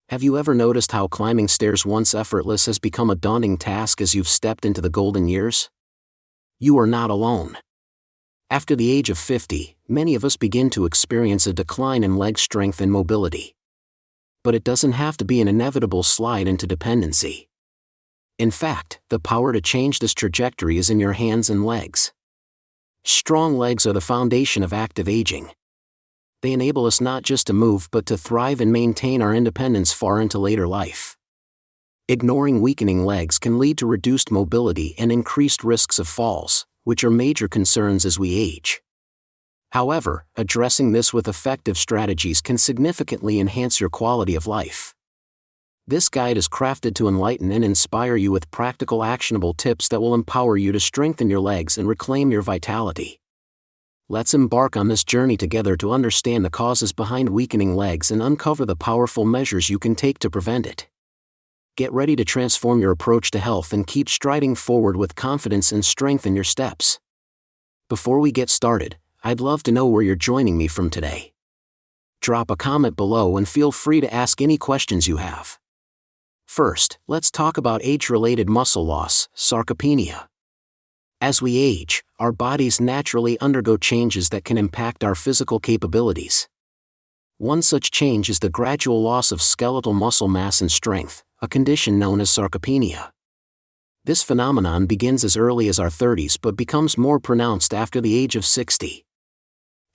Have you ever noticed how climbing stairs once effortless has become a daunting task as you've stepped into the golden years? You are not alone. After the age of 50, many of us begin to experience a decline in leg strength and mobility. But it doesn't have to be an inevitable slide into dependency. In fact, the power to change this trajectory is in your hands and legs. Strong legs are the foundation of active aging. They enable us not just to move but to thrive and maintain our independence far into later life. Ignoring weakening legs can lead to reduced mobility and increased risks of falls, which are major concerns as we age. However, addressing this with effective strategies can significantly enhance your quality of life. This guide is crafted to enlighten and inspire you with practical, actionable tips that will empower you to strengthen your legs and reclaim your vitality. Let's embark on this journey together to understand the causes behind weakening legs and uncover the powerful measures you can take to prevent it. Get ready to transform your approach to health and keep striding forward with confidence and strength in your steps. Before we get started, I'd love to know where you're joining me from today. Drop a comment below and feel free to ask any questions you have. First, let's talk about age-related muscle loss, sarcopenia. As we age, our bodies naturally undergo changes that can impact our physical capabilities. One such change is the gradual loss of skeletal muscle mass and strength, a condition known as sarcopenia. This phenomenon begins as early as our 30s but becomes more pronounced after the age of 60.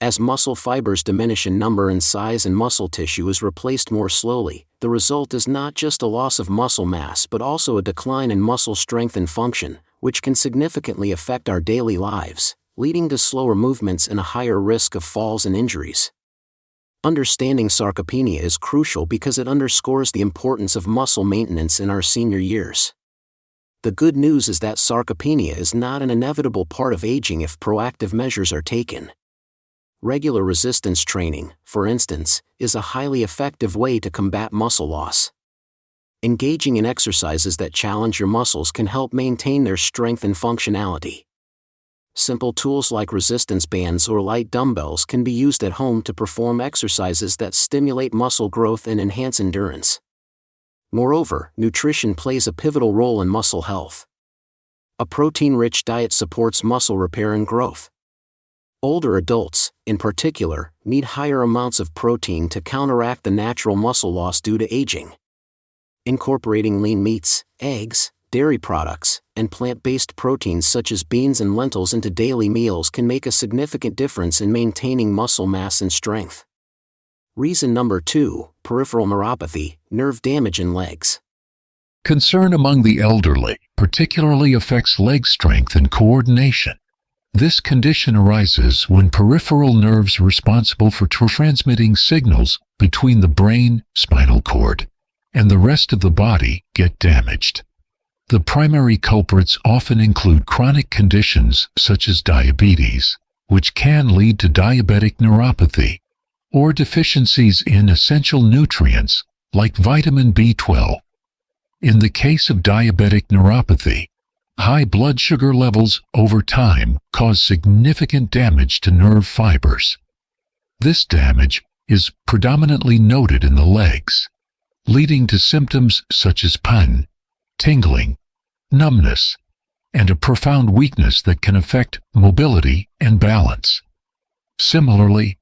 As muscle fibers diminish in number and size and muscle tissue is replaced more slowly, the result is not just a loss of muscle mass but also a decline in muscle strength and function, which can significantly affect our daily lives, leading to slower movements and a higher risk of falls and injuries. Understanding sarcopenia is crucial because it underscores the importance of muscle maintenance in our senior years. The good news is that sarcopenia is not an inevitable part of aging if proactive measures are taken. Regular resistance training, for instance, is a highly effective way to combat muscle loss. Engaging in exercises that challenge your muscles can help maintain their strength and functionality. Simple tools like resistance bands or light dumbbells can be used at home to perform exercises that stimulate muscle growth and enhance endurance. Moreover, nutrition plays a pivotal role in muscle health. A protein-rich diet supports muscle repair and growth. Older adults, in particular, need higher amounts of protein to counteract the natural muscle loss due to aging. Incorporating lean meats, eggs, dairy products, and plant-based proteins such as beans and lentils into daily meals can make a significant difference in maintaining muscle mass and strength. Reason number 2, peripheral neuropathy, nerve damage in legs. Concern among the elderly particularly affects leg strength and coordination. This condition arises when peripheral nerves responsible for transmitting signals between the brain, spinal cord, and the rest of the body get damaged. The primary culprits often include chronic conditions such as diabetes, which can lead to diabetic neuropathy, or deficiencies in essential nutrients like vitamin B12. In the case of diabetic neuropathy, high blood sugar levels over time cause significant damage to nerve fibers. This damage is predominantly noted in the legs, leading to symptoms such as pain, tingling, numbness, and a profound weakness that can affect mobility and balance. Similarly,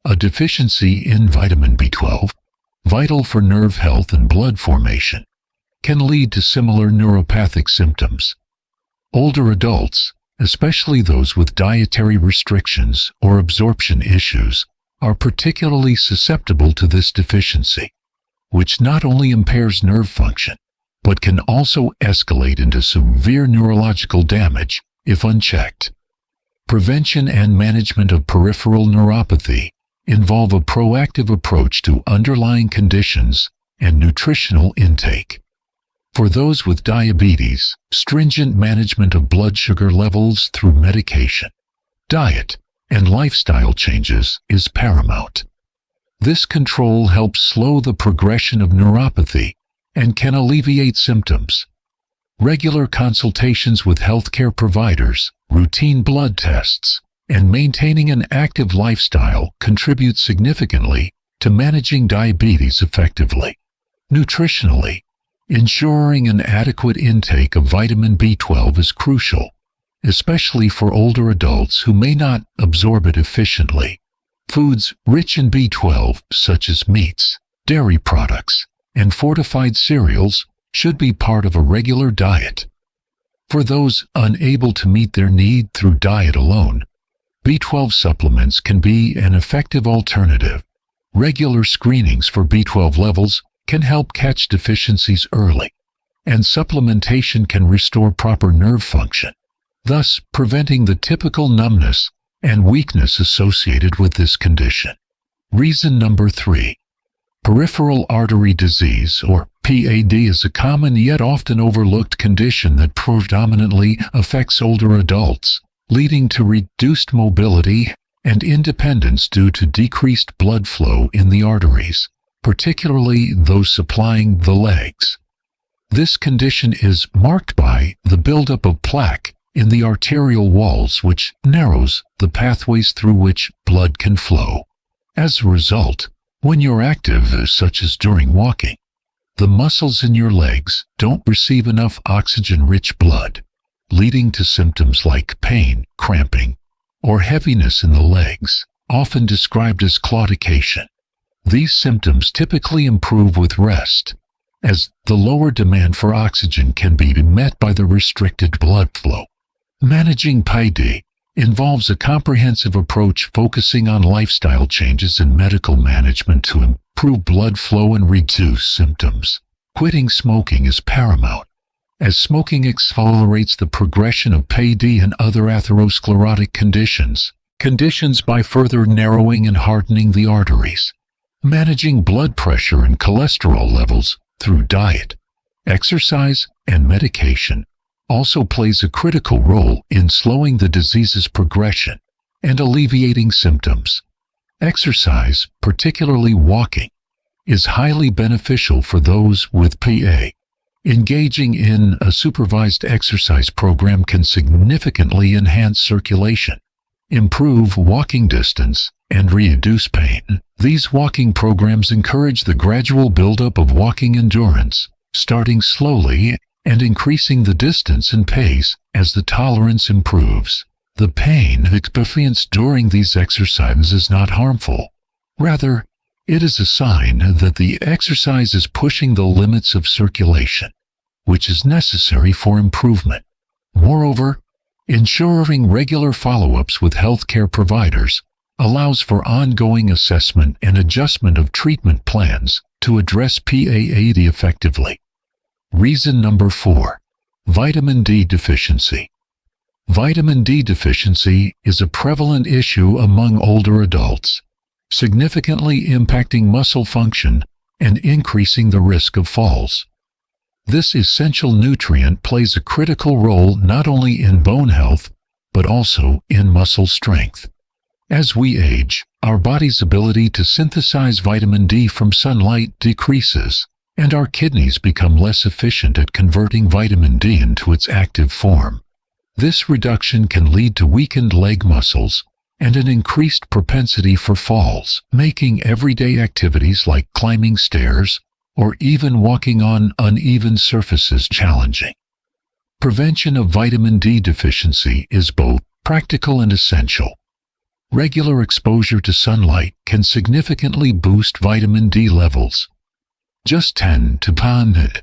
a deficiency in vitamin B12, vital for nerve health and blood formation, can lead to similar neuropathic symptoms. Older adults, especially those with dietary restrictions or absorption issues, are particularly susceptible to this deficiency, which not only impairs nerve function, but can also escalate into severe neurological damage if unchecked. Prevention and management of peripheral neuropathy involve a proactive approach to underlying conditions and nutritional intake. For those with diabetes, stringent management of blood sugar levels through medication, diet, and lifestyle changes is paramount. This control helps slow the progression of neuropathy and can alleviate symptoms. Regular consultations with healthcare providers, routine blood tests, and maintaining an active lifestyle contribute significantly to managing diabetes effectively. Nutritionally, ensuring an adequate intake of vitamin B12 is crucial, especially for older adults who may not absorb it efficiently. Foods rich in B12, such as meats, dairy products, and fortified cereals, should be part of a regular diet. For those unable to meet their need through diet alone, B12 supplements can be an effective alternative. Regular screenings for B12 levels can help catch deficiencies early, and supplementation can restore proper nerve function, thus preventing the typical numbness and weakness associated with this condition. Reason number 3. Peripheral artery disease, or PAD, is a common yet often overlooked condition that predominantly affects older adults, leading to reduced mobility and independence due to decreased blood flow in the arteries, particularly those supplying the legs. This condition is marked by the buildup of plaque in the arterial walls, which narrows the pathways through which blood can flow. As a result, when you're active, such as during walking, the muscles in your legs don't receive enough oxygen-rich blood, leading to symptoms like pain, cramping, or heaviness in the legs, often described as claudication. These symptoms typically improve with rest, as the lower demand for oxygen can be met by the restricted blood flow. Managing PAD involves a comprehensive approach focusing on lifestyle changes and medical management to improve blood flow and reduce symptoms. Quitting smoking is paramount, as smoking accelerates the progression of PAD and other atherosclerotic conditions by further narrowing and hardening the arteries. Managing blood pressure and cholesterol levels through diet, exercise, and medication also plays a critical role in slowing the disease's progression and alleviating symptoms. Exercise, particularly walking, is highly beneficial for those with PA. Engaging in a supervised exercise program can significantly enhance circulation, improve walking distance, and reduce pain. These walking programs encourage the gradual buildup of walking endurance, starting slowly and increasing the distance and pace as the tolerance improves. The pain experienced during these exercises is not harmful. Rather, it is a sign that the exercise is pushing the limits of circulation, which is necessary for improvement. Moreover, ensuring regular follow-ups with healthcare providers allows for ongoing assessment and adjustment of treatment plans to address PAD effectively. Reason number 4. Vitamin D deficiency. Vitamin D deficiency is a prevalent issue among older adults, significantly impacting muscle function and increasing the risk of falls. This essential nutrient plays a critical role not only in bone health, but also in muscle strength. As we age, our body's ability to synthesize vitamin D from sunlight decreases, and our kidneys become less efficient at converting vitamin D into its active form. This reduction can lead to weakened leg muscles and an increased propensity for falls, making everyday activities like climbing stairs or even walking on uneven surfaces challenging. Prevention of vitamin D deficiency is both practical and essential. Regular exposure to sunlight can significantly boost vitamin D levels. Just 10 to 100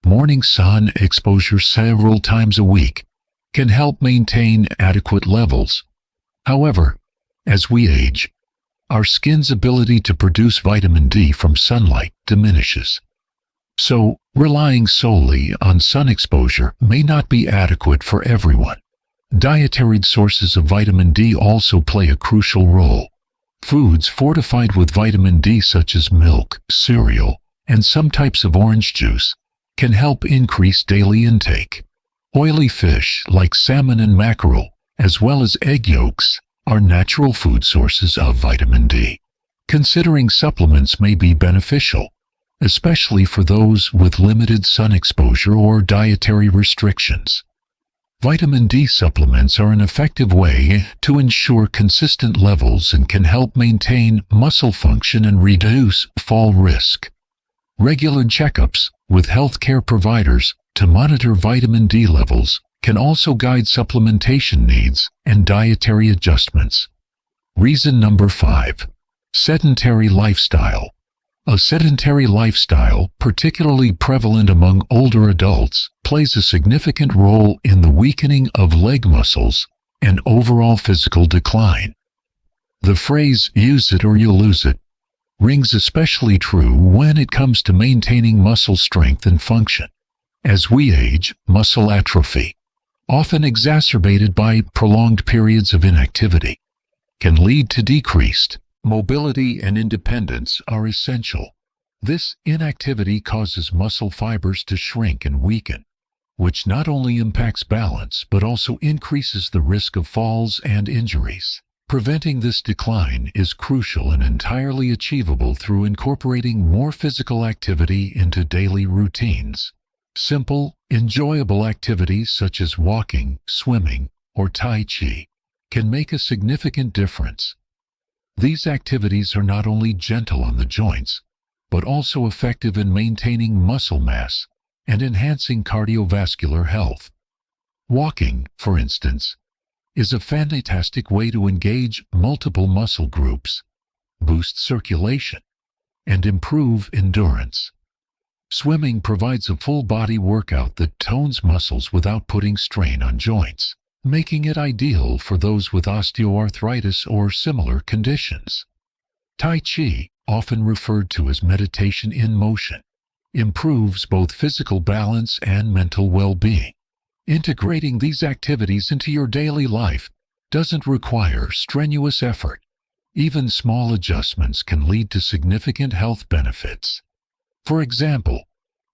morning sun exposure several times a week can help maintain adequate levels. However, as we age, our skin's ability to produce vitamin D from sunlight diminishes. So, relying solely on sun exposure may not be adequate for everyone. Dietary sources of vitamin D also play a crucial role. Foods fortified with vitamin D such as milk, cereal, and some types of orange juice can help increase daily intake. Oily fish like salmon and mackerel, as well as egg yolks, are natural food sources of vitamin D. Considering supplements may be beneficial, especially for those with limited sun exposure or dietary restrictions. Vitamin D supplements are an effective way to ensure consistent levels and can help maintain muscle function and reduce fall risk. Regular checkups with healthcare providers to monitor vitamin D levels can also guide supplementation needs and dietary adjustments. Reason number 5. Sedentary lifestyle. A sedentary lifestyle, particularly prevalent among older adults, plays a significant role in the weakening of leg muscles and overall physical decline. The phrase, "use it or you'll lose it," rings especially true when it comes to maintaining muscle strength and function. As we age, muscle atrophy, often exacerbated by prolonged periods of inactivity, can lead to decreased mobility, and independence are essential. This inactivity causes muscle fibers to shrink and weaken, which not only impacts balance but also increases the risk of falls and injuries. Preventing this decline is crucial and entirely achievable through incorporating more physical activity into daily routines. Simple, enjoyable activities such as walking, swimming, or Tai Chi can make a significant difference. These activities are not only gentle on the joints, but also effective in maintaining muscle mass and enhancing cardiovascular health. Walking, for instance, is a fantastic way to engage multiple muscle groups, boost circulation, and improve endurance. Swimming provides a full-body workout that tones muscles without putting strain on joints, making it ideal for those with osteoarthritis or similar conditions. Tai Chi, often referred to as meditation in motion, improves both physical balance and mental well-being. Integrating these activities into your daily life doesn't require strenuous effort. Even small adjustments can lead to significant health benefits. For example,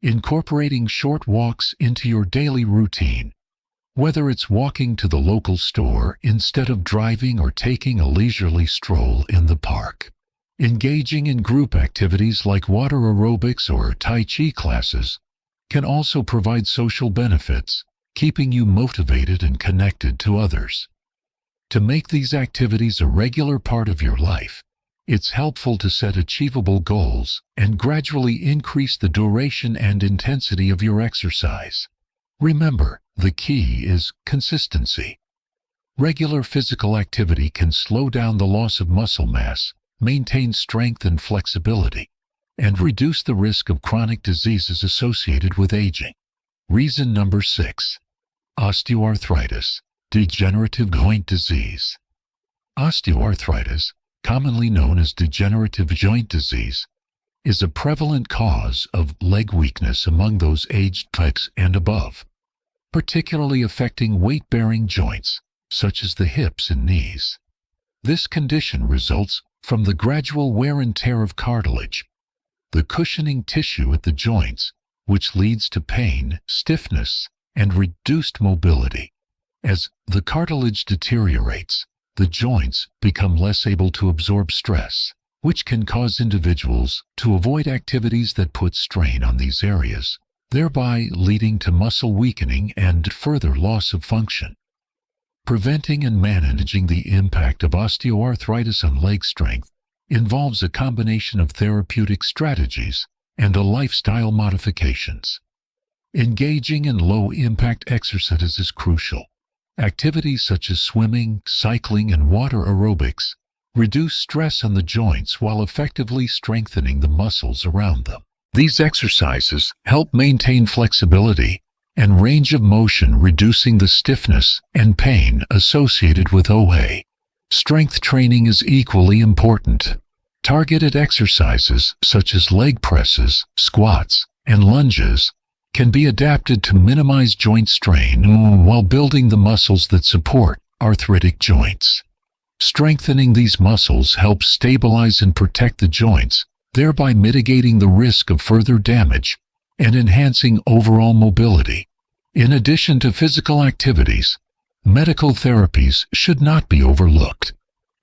incorporating short walks into your daily routine, whether it's walking to the local store instead of driving or taking a leisurely stroll in the park. Engaging in group activities like water aerobics or Tai Chi classes can also provide social benefits, keeping you motivated and connected to others. To make these activities a regular part of your life, it's helpful to set achievable goals and gradually increase the duration and intensity of your exercise. Remember, the key is consistency. Regular physical activity can slow down the loss of muscle mass, maintain strength and flexibility, and reduce the risk of chronic diseases associated with aging. Reason number 6. Osteoarthritis, degenerative joint disease. Osteoarthritis, commonly known as degenerative joint disease, is a prevalent cause of leg weakness among those aged 50 and above, particularly affecting weight-bearing joints, such as the hips and knees. This condition results from the gradual wear and tear of cartilage, the cushioning tissue at the joints, which leads to pain, stiffness, and reduced mobility. As the cartilage deteriorates, the joints become less able to absorb stress, which can cause individuals to avoid activities that put strain on these areas, thereby leading to muscle weakening and further loss of function. Preventing and managing the impact of osteoarthritis on leg strength involves a combination of therapeutic strategies and lifestyle modifications. Engaging in low-impact exercise is crucial. Activities such as swimming, cycling, and water aerobics reduce stress on the joints while effectively strengthening the muscles around them. These exercises help maintain flexibility and range of motion, reducing the stiffness and pain associated with OA. Strength training is equally important. Targeted exercises such as leg presses, squats, and lunges can be adapted to minimize joint strain while building the muscles that support arthritic joints. Strengthening these muscles helps stabilize and protect the joints, thereby mitigating the risk of further damage and enhancing overall mobility. In addition to physical activities, medical therapies should not be overlooked.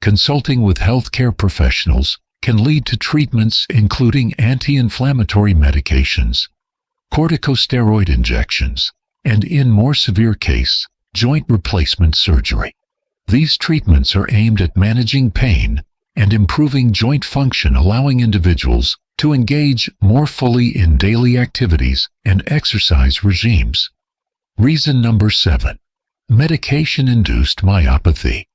Consulting with healthcare professionals can lead to treatments including anti-inflammatory medications, corticosteroid injections, and in more severe cases, joint replacement surgery. These treatments are aimed at managing pain and improving joint function, allowing individuals to engage more fully in daily activities and exercise regimes. Reason number 7. Medication-induced myopathy.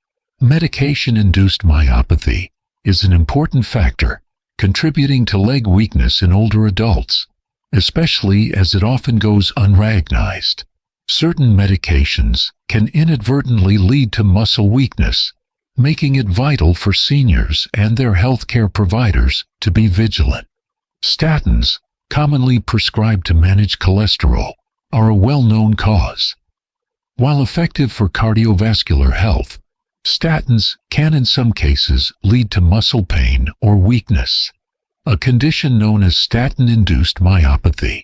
Medication-induced myopathy is an important factor contributing to leg weakness in older adults, especially as it often goes unrecognized. Certain medications can inadvertently lead to muscle weakness, making it vital for seniors and their healthcare providers to be vigilant. Statins, commonly prescribed to manage cholesterol, are a well-known cause. While effective for cardiovascular health, statins can in some cases lead to muscle pain or weakness, a condition known as statin-induced myopathy.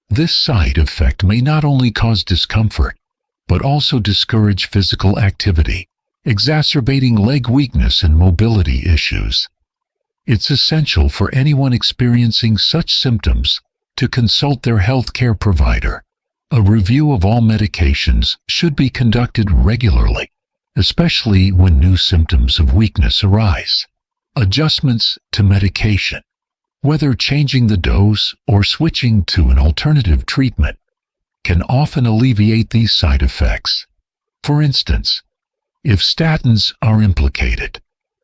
This side effect may not only cause discomfort, but also discourage physical activity, exacerbating leg weakness and mobility issues. It's essential for anyone experiencing such symptoms to consult their healthcare provider. A review of all medications should be conducted regularly, especially when new symptoms of weakness arise. Adjustments to medication, whether changing the dose or switching to an alternative treatment, can often alleviate these side effects. For instance, if statins are implicated,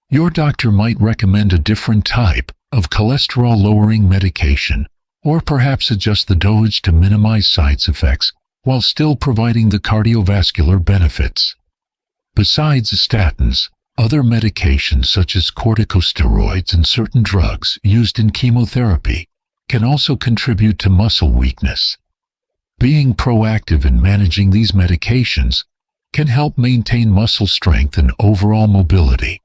your doctor might recommend a different type of cholesterol-lowering medication, or perhaps adjust the dosage to minimize side effects while still providing the cardiovascular benefits. Besides statins, other medications such as corticosteroids and certain drugs used in chemotherapy can also contribute to muscle weakness. Being proactive in managing these medications can help maintain muscle strength and overall mobility.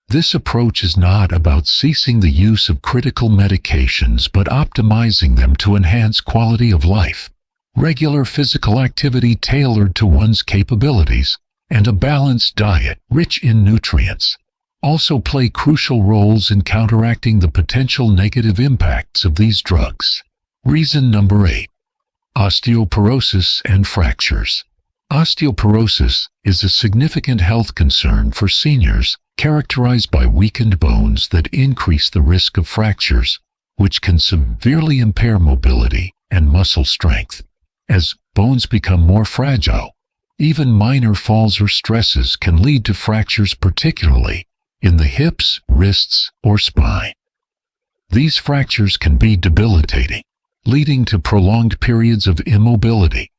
This approach is not about ceasing the use of critical medications but optimizing them to enhance quality of life. Regular physical activity tailored to one's capabilities and a balanced diet rich in nutrients also play crucial roles in counteracting the potential negative impacts of these drugs. Reason number 8. Osteoporosis and fractures. Osteoporosis is a significant health concern for seniors, characterized by weakened bones that increase the risk of fractures, which can severely impair mobility and muscle strength. As bones become more fragile, even minor falls or stresses can lead to fractures, particularly in the hips, wrists, or spine. These fractures can be debilitating, leading to prolonged periods of immobility.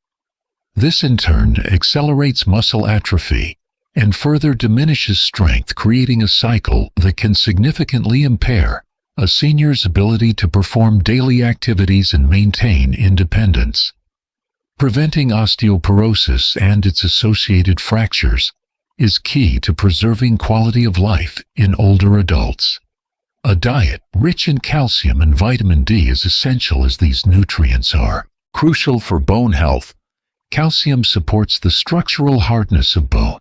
This in turn accelerates muscle atrophy and further diminishes strength, creating a cycle that can significantly impair a senior's ability to perform daily activities and maintain independence. Preventing osteoporosis and its associated fractures is key to preserving quality of life in older adults. A diet rich in calcium and vitamin D is essential, as these nutrients are crucial for bone health. Calcium supports the structural hardness of bone,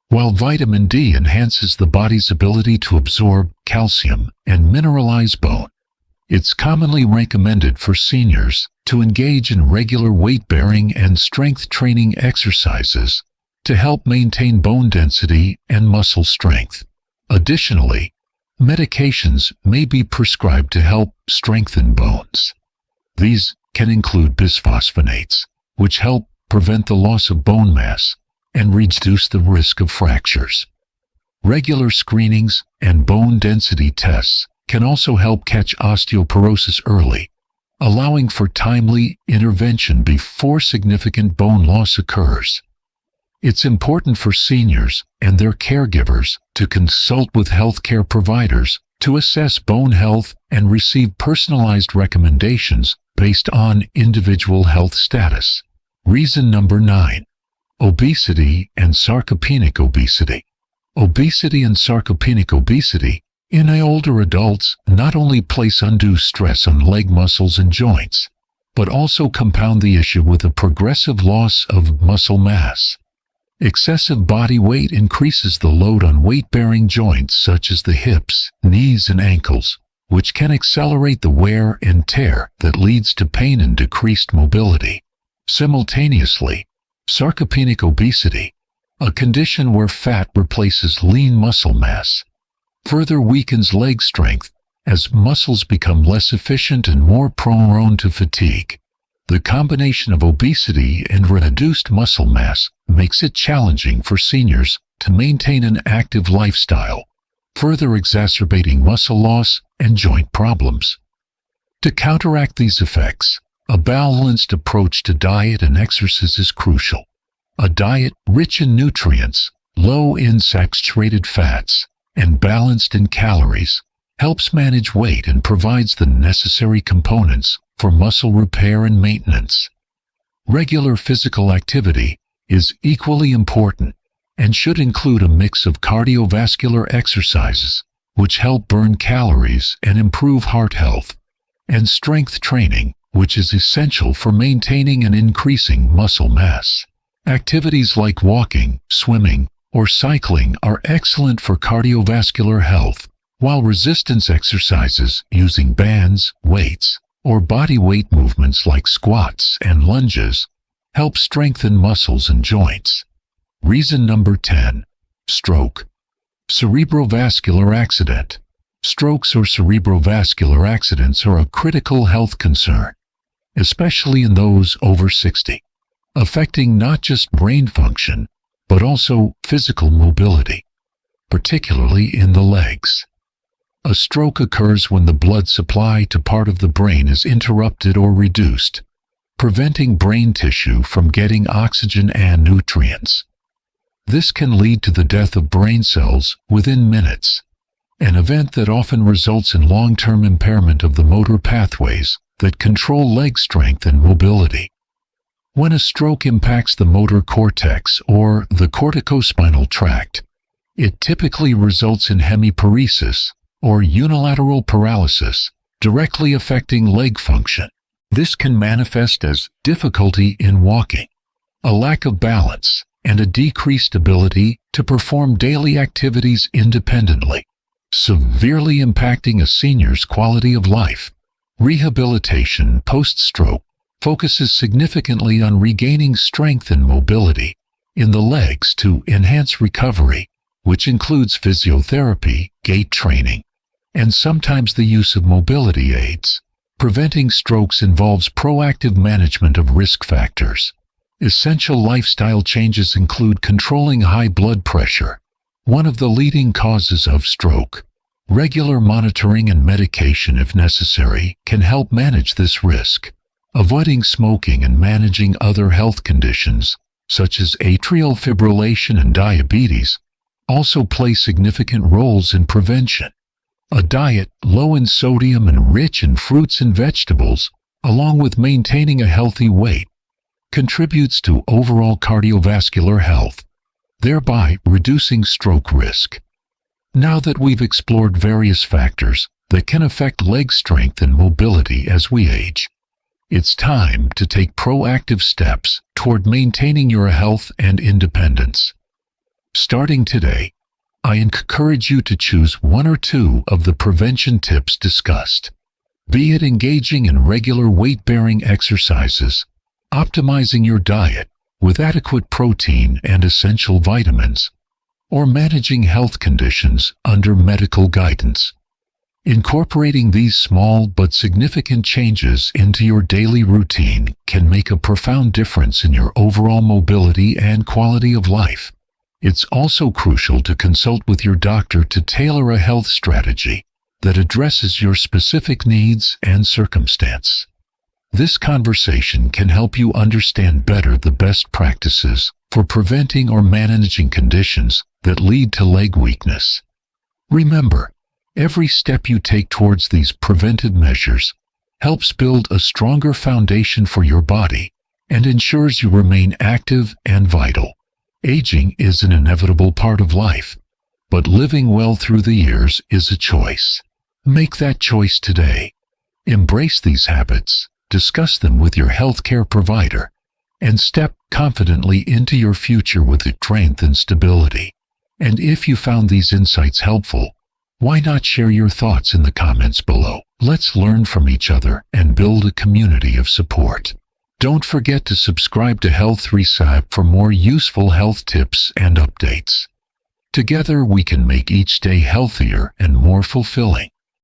while vitamin D enhances the body's ability to absorb calcium and mineralize bone. It's commonly recommended for seniors to engage in regular weight-bearing and strength training exercises to help maintain bone density and muscle strength. Additionally, medications may be prescribed to help strengthen bones. These can include bisphosphonates, which help prevent the loss of bone mass and reduce the risk of fractures. Regular screenings and bone density tests can also help catch osteoporosis early, allowing for timely intervention before significant bone loss occurs. It's important for seniors and their caregivers to consult with healthcare providers to assess bone health and receive personalized recommendations based on individual health status. Reason number 9. Obesity and sarcopenic obesity. Obesity and sarcopenic obesity in older adults not only place undue stress on leg muscles and joints, but also compound the issue with a progressive loss of muscle mass. Excessive body weight increases the load on weight-bearing joints such as the hips, knees, and ankles, which can accelerate the wear and tear that leads to pain and decreased mobility. Simultaneously, Sarcopenic obesity, a condition where fat replaces lean muscle mass, further weakens leg strength as muscles become less efficient and more prone to fatigue. The combination of obesity and reduced muscle mass makes it challenging for seniors to maintain an active lifestyle, further exacerbating muscle loss and joint problems. To counteract these effects, a balanced approach to diet and exercise is crucial. A diet rich in nutrients, low in saturated fats, and balanced in calories helps manage weight and provides the necessary components for muscle repair and maintenance. Regular physical activity is equally important and should include a mix of cardiovascular exercises, which help burn calories and improve heart health, and strength training, which is essential for maintaining and increasing muscle mass. Activities like walking, swimming, or cycling are excellent for cardiovascular health, while resistance exercises using bands, weights, or body weight movements like squats and lunges help strengthen muscles and joints. Reason number 10. Stroke. Cerebrovascular accident. Strokes or cerebrovascular accidents are a critical health concern, especially in those over 60, affecting not just brain function, but also physical mobility, particularly in the legs. A stroke occurs when the blood supply to part of the brain is interrupted or reduced, preventing brain tissue from getting oxygen and nutrients. This can lead to the death of brain cells within minutes, an event that often results in long-term impairment of the motor pathways that control leg strength and mobility. When a stroke impacts the motor cortex or the corticospinal tract, it typically results in hemiparesis, or unilateral paralysis, directly affecting leg function. This can manifest as difficulty in walking, a lack of balance, and a decreased ability to perform daily activities independently, severely impacting a senior's quality of life. Rehabilitation post-stroke focuses significantly on regaining strength and mobility in the legs to enhance recovery, which includes physiotherapy, gait training, and sometimes the use of mobility aids. Preventing strokes involves proactive management of risk factors. Essential lifestyle changes include controlling high blood pressure, one of the leading causes of stroke. Regular monitoring and medication, if necessary, can help manage this risk. Avoiding smoking and managing other health conditions, such as atrial fibrillation and diabetes, also play significant roles in prevention. A diet low in sodium and rich in fruits and vegetables, along with maintaining a healthy weight, contributes to overall cardiovascular health, thereby reducing stroke risk. Now that we've explored various factors that can affect leg strength and mobility as we age, it's time to take proactive steps toward maintaining your health and independence. Starting today, I encourage you to choose one or two of the prevention tips discussed, be it engaging in regular weight-bearing exercises, optimizing your diet with adequate protein and essential vitamins, or managing health conditions under medical guidance. Incorporating these small but significant changes into your daily routine can make a profound difference in your overall mobility and quality of life. It's also crucial to consult with your doctor to tailor a health strategy that addresses your specific needs and circumstance. This conversation can help you understand better the best practices for preventing or managing conditions that lead to leg weakness. Remember, every step you take towards these preventive measures helps build a stronger foundation for your body and ensures you remain active and vital. Aging is an inevitable part of life, but living well through the years is a choice. Make that choice today. Embrace these habits, discuss them with your healthcare provider, and step confidently into your future with strength and stability. And if you found these insights helpful, why not share your thoughts in the comments below? Let's learn from each other and build a community of support. Don't forget to subscribe to Health Reset for more useful health tips and updates. Together we can make each day healthier and more fulfilling.